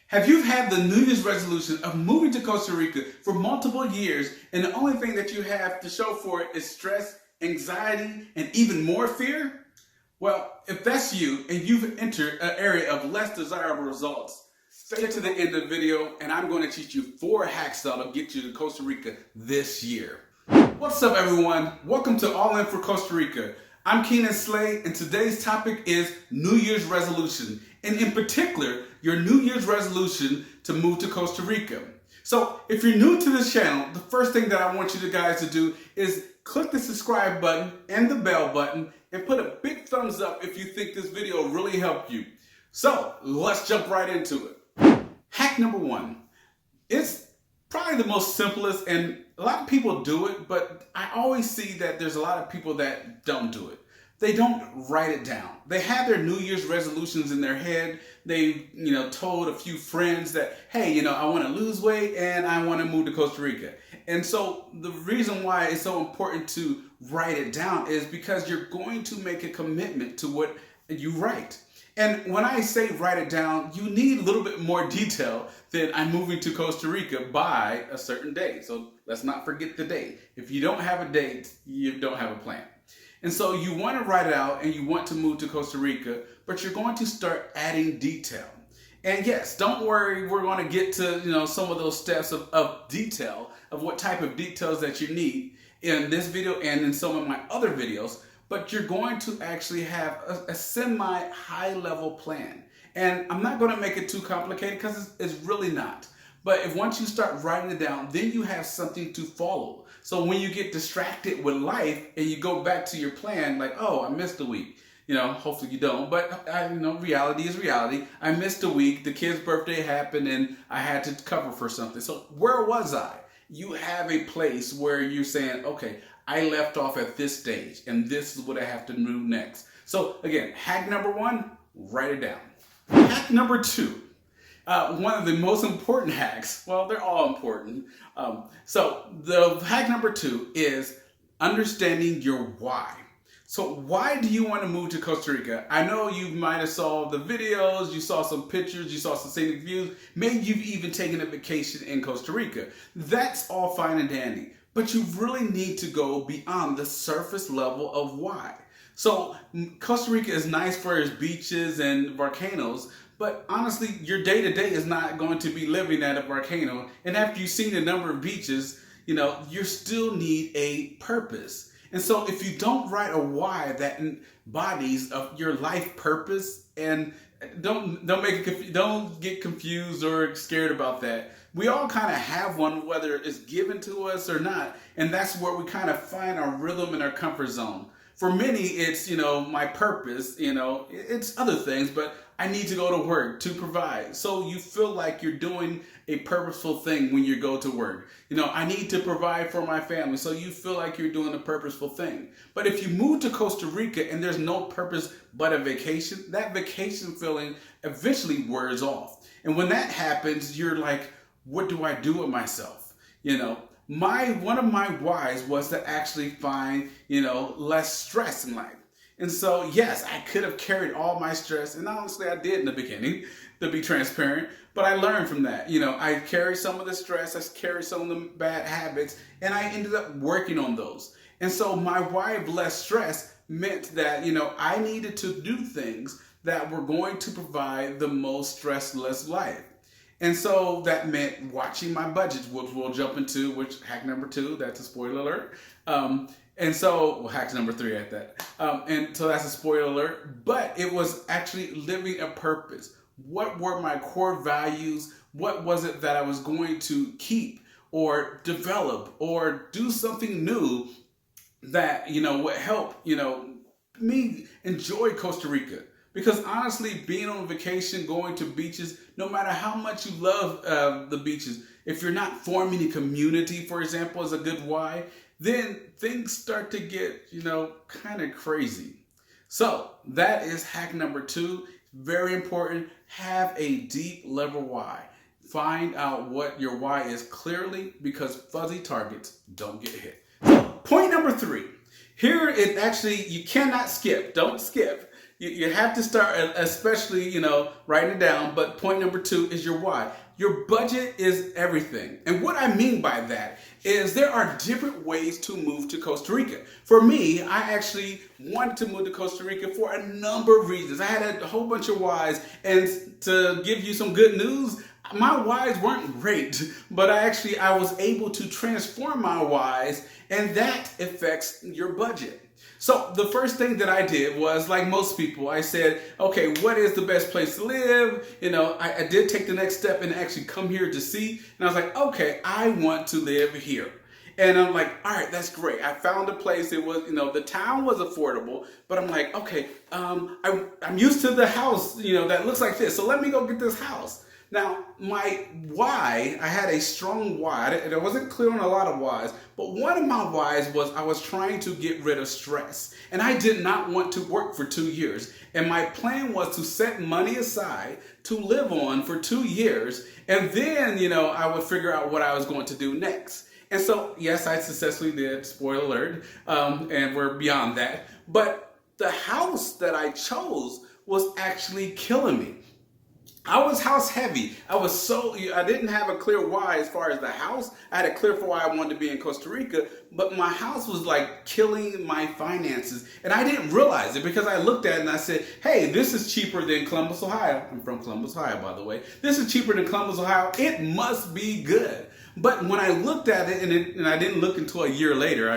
Have you had the New Year's resolution of moving to Costa Rica for multiple years and the only thing that you have to show for it is stress, anxiety, and even more fear? Well, if that's you and you've entered an area of less desirable results, stay to the end of the video and I'm going to teach you 4 hacks that'll get you to Costa Rica this year. What's up everyone? Welcome to All In for Costa Rica. I'm Keenan Slay and today's topic is New Year's resolution, and in particular, your New Year's resolution to move to Costa Rica. So if you're new to this channel, the first thing that I want you guys to do is click the subscribe button and the bell button and put a big thumbs up if you think this video really helped you. So let's jump right into it. Hack number 1. It's probably the most simplest, and a lot of people do it, but I always see that there's a lot of people that don't do it. They don't write it down. They have their New Year's resolutions in their head. They, told a few friends that, hey, I want to lose weight and I want to move to Costa Rica. And so the reason why it's so important to write it down is because you're going to make a commitment to what you write. And when I say write it down, you need a little bit more detail than I'm moving to Costa Rica by a certain date. So let's not forget the date. If you don't have a date, you don't have a plan. And so you want to write it out and you want to move to Costa Rica, but you're going to start adding detail. And yes, don't worry, we're going to get to some of those steps of detail, of what type of details that you need in this video and in some of my other videos. But you're going to actually have a semi-high level plan. And I'm not going to make it too complicated because it's really not. But if once you start writing it down, then you have something to follow. So when you get distracted with life and you go back to your plan, like, oh, I missed a week. Hopefully you don't, but reality is reality. I missed a week, the kid's birthday happened and I had to cover for something. So where was I? You have a place where you're saying, okay, I left off at this stage and this is what I have to do next. So again, hack number 1, write it down. Hack number 2. One of the most important hacks, well, they're all important. So the hack number 2 is understanding your why. So why do you want to move to Costa Rica? I know you might have saw the videos, you saw some pictures, you saw some scenic views. Maybe you've even taken a vacation in Costa Rica. That's all fine and dandy, but you really need to go beyond the surface level of why. So Costa Rica is nice for its beaches and volcanoes, but honestly, your day-to-day is not going to be living at a volcano. And after you've seen a number of beaches, you still need a purpose. And so if you don't write a why that embodies of your life purpose, and don't get confused or scared about that. We all kind of have one, whether it's given to us or not. And that's where we kind of find our rhythm and our comfort zone. For many, it's, my purpose, it's other things, but I need to go to work to provide. So you feel like you're doing a purposeful thing when you go to work. I need to provide for my family. So you feel like you're doing a purposeful thing. But if you move to Costa Rica and there's no purpose but a vacation, that vacation feeling eventually wears off. And when that happens, you're like, what do I do with myself? One of my whys was to actually find, less stress in life. And so, yes, I could have carried all my stress, and honestly, I did in the beginning, to be transparent, but I learned from that. I carried some of the stress, I carried some of the bad habits, and I ended up working on those. And so my why of less stress meant that, I needed to do things that were going to provide the most stressless life. And so that meant watching my budgets, which we'll jump into, which hack number 2, that's a spoiler alert. And so, hack number 3 at that. And so that's a spoiler alert, but it was actually living a purpose. What were my core values? What was it that I was going to keep or develop or do something new that, would help, me enjoy Costa Rica? Because honestly, being on vacation, going to beaches, no matter how much you love the beaches, if you're not forming a community, for example, is a good why, then things start to get, kind of crazy. So that is hack number 2. Very important. Have a deep level why. Find out what your why is clearly, because fuzzy targets don't get hit. So point number 3. Here it actually, you cannot skip. Don't skip. you have to start, especially, writing it down. But point number two is your why. Your budget is everything. And what I mean by that is there are different ways to move to Costa Rica. For me, I actually wanted to move to Costa Rica for a number of reasons. I had a whole bunch of whys. And to give you some good news, my whys weren't great, but I was able to transform my whys, and that affects your budget. So the first thing that I did was, like most people, I said, okay, what is the best place to live? I did take the next step and actually come here to see. And I was like, okay, I want to live here. And I'm like, all right, that's great. I found a place. It was, the town was affordable, but I'm like, okay, I'm used to the house, that looks like this. So let me go get this house. Now, my why, I had a strong why. And I wasn't clear on a lot of whys, but one of my whys was I was trying to get rid of stress. And I did not want to work for 2 years. And my plan was to set money aside to live on for 2 years. And then, I would figure out what I was going to do next. And so, yes, I successfully did, spoiler alert, and we're beyond that. But the house that I chose was actually killing me. I was house heavy. I didn't have a clear why as far as the house. I had a clear for why I wanted to be in Costa Rica, but my house was like killing my finances. And I didn't realize it because I looked at it and I said, hey, this is cheaper than Columbus, Ohio. I'm from Columbus, Ohio, by the way. This is cheaper than Columbus, Ohio. It must be good. But when I looked at it, and I didn't look until a year later,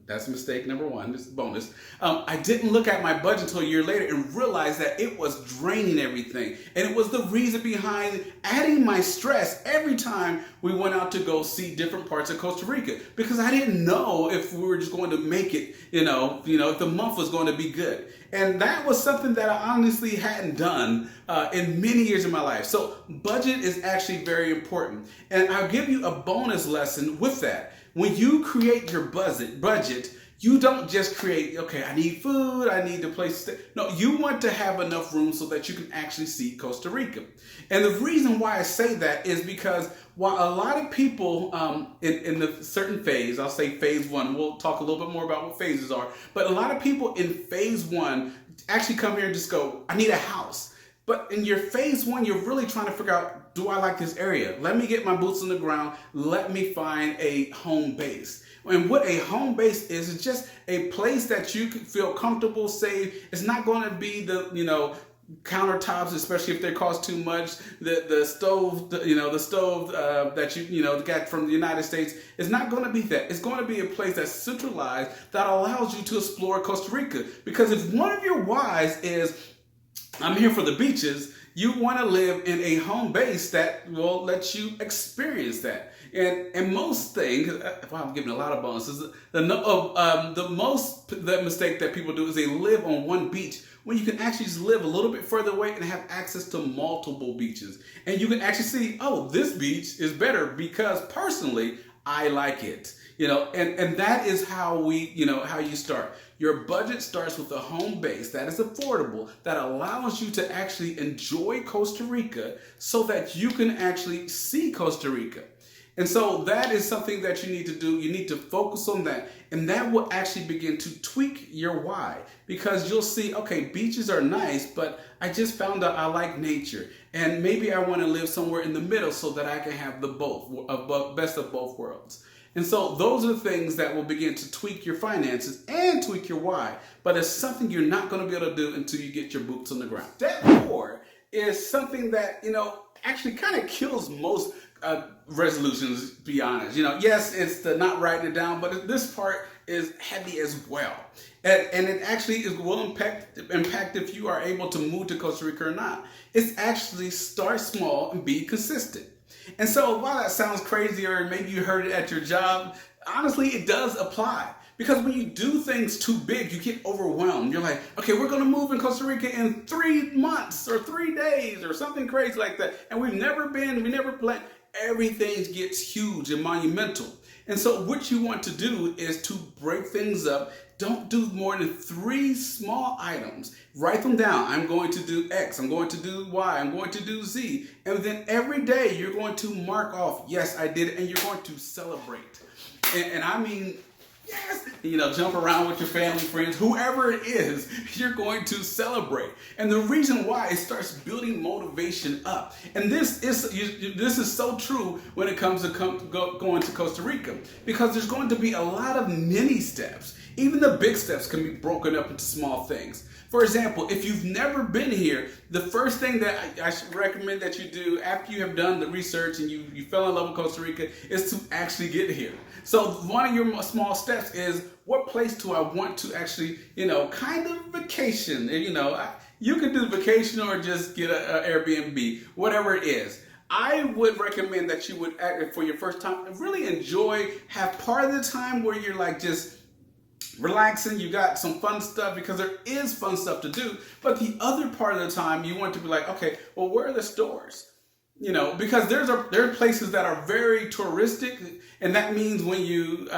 that's mistake number one, this is bonus. I didn't look at my budget until a year later and realized that it was draining everything. And it was the reason behind adding my stress every time we went out to go see different parts of Costa Rica. Because I didn't know if we were just going to make it, if the month was going to be good. And that was something that I honestly hadn't done in many years of my life. So budget is actually very important. And I'll give you a bonus lesson with that. When you create your budget, you don't just create, okay, I need food, I need a place to stay. No, you want to have enough room so that you can actually see Costa Rica. And the reason why I say that is because while a lot of people in the certain phase, I'll say phase one, we'll talk a little bit more about what phases are, but a lot of people in phase one actually come here and just go, I need a house. But in your phase one, you're really trying to figure out, do I like this area? Let me get my boots on the ground. Let me find a home base. And what a home base is just a place that you can feel comfortable, safe. It's not going to be the, countertops, especially if they cost too much. The stove, the stove that you got from the United States is not going to be that. It's going to be a place that's centralized that allows you to explore Costa Rica. Because if one of your whys is, I'm here for the beaches, you want to live in a home base that will let you experience that. And most things, wow, I'm giving a lot of bonuses. The mistake that people do is they live on one beach when you can actually just live a little bit further away and have access to multiple beaches. And you can actually see, oh, this beach is better because personally, I like it. And that is how how you start. Your budget starts with a home base that is affordable, that allows you to actually enjoy Costa Rica so that you can actually see Costa Rica. And so that is something that you need to do. You need to focus on that. And that will actually begin to tweak your why. Because you'll see, okay, beaches are nice, but I just found out I like nature. And maybe I want to live somewhere in the middle so that I can have the best of both worlds. And so those are the things that will begin to tweak your finances and tweak your why. But it's something you're not going to be able to do until you get your boots on the ground. Step 4 is something that, actually kind of kills most resolutions, to be honest. Yes, it's the not writing it down, but this part is heavy as well. And it actually will impact if you are able to move to Costa Rica or not. It's actually start small and be consistent. And so while that sounds crazy, or maybe you heard it at your job, honestly, it does apply. Because when you do things too big, you get overwhelmed. You're like, okay, we're going to move in Costa Rica in 3 months or 3 days or something crazy like that. And we never planned. Everything gets huge and monumental. And so what you want to do is to break things up. Don't do more than 3 small items. Write them down. I'm going to do X. I'm going to do Y. I'm going to do Z. And then every day you're going to mark off, yes, I did it. And you're going to celebrate. And I mean, Yes, jump around with your family, friends, whoever it is, you're going to celebrate. And the reason why, it starts building motivation up. And this is so true when it comes to going to Costa Rica, because there's going to be a lot of mini steps. Even the big steps can be broken up into small things. For example, if you've never been here, the first thing that I should recommend that you do after you have done the research and you fell in love with Costa Rica is to actually get here. So one of your small steps is, what place do I want to actually, kind of vacation? You can do vacation or just get an Airbnb, whatever it is. I would recommend that you would, for your first time, really have part of the time where you're like just relaxing, you got some fun stuff, because there is fun stuff to do. But the other part of the time, you want to be like, okay, well, where are the stores? Because there are places that are very touristic, and that means when you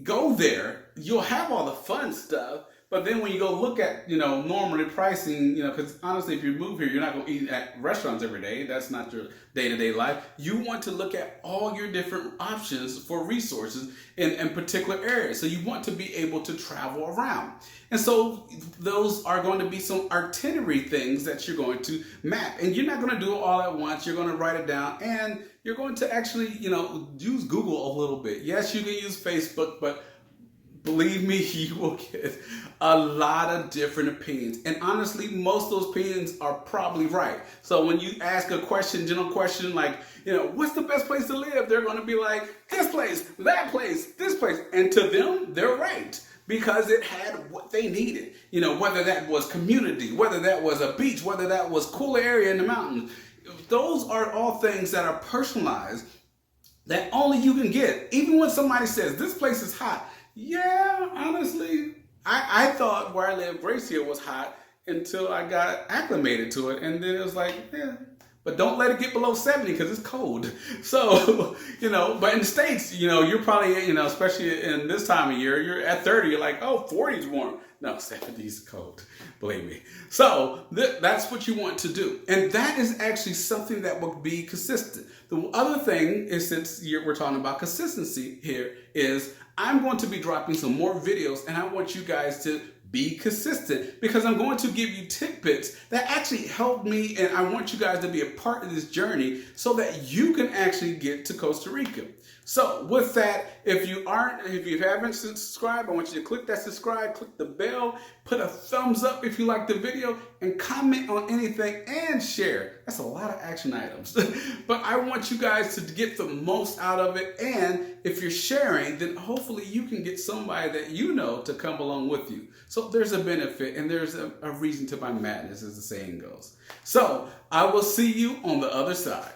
go there, you'll have all the fun stuff. But then when you go look at, normally pricing, because honestly, if you move here, you're not going to eat at restaurants every day. That's not your day-to-day life. You want to look at all your different options for resources in particular areas. So you want to be able to travel around. And so those are going to be some itinerary things that you're going to map. And you're not going to do it all at once. You're going to write it down, and you're going to actually, use Google a little bit. Yes, you can use Facebook, but believe me, you will get a lot of different opinions. And honestly, most of those opinions are probably right. So when you ask a general question like, what's the best place to live? They're going to be like, this place, that place, this place. And to them, they're right, because it had what they needed. Whether that was community, whether that was a beach, whether that was cooler area in the mountains. Those are all things that are personalized that only you can get. Even when somebody says, this place is hot. Yeah, honestly, I thought where I live, Gracia, was hot until I got acclimated to it. And then it was like, yeah, but don't let it get below 70 because it's cold. So, but in the States, you're probably, especially in this time of year, you're at 30, you're like, oh, 40 is warm. No, 70 is cold, believe me. So that's what you want to do. And that is actually something that will be consistent. The other thing is, since we're talking about consistency here, is I'm going to be dropping some more videos, and I want you guys to be consistent, because I'm going to give you tidbits that actually help me, and I want you guys to be a part of this journey so that you can actually get to Costa Rica. So with that, if you haven't subscribed, I want you to click that subscribe, click the bell, put a thumbs up if you like the video, and comment on anything and share. That's a lot of action items. But I want you guys to get the most out of it. And if you're sharing, then hopefully you can get somebody that to come along with you. So there's a benefit, and there's a reason to my madness, as the saying goes. So I will see you on the other side.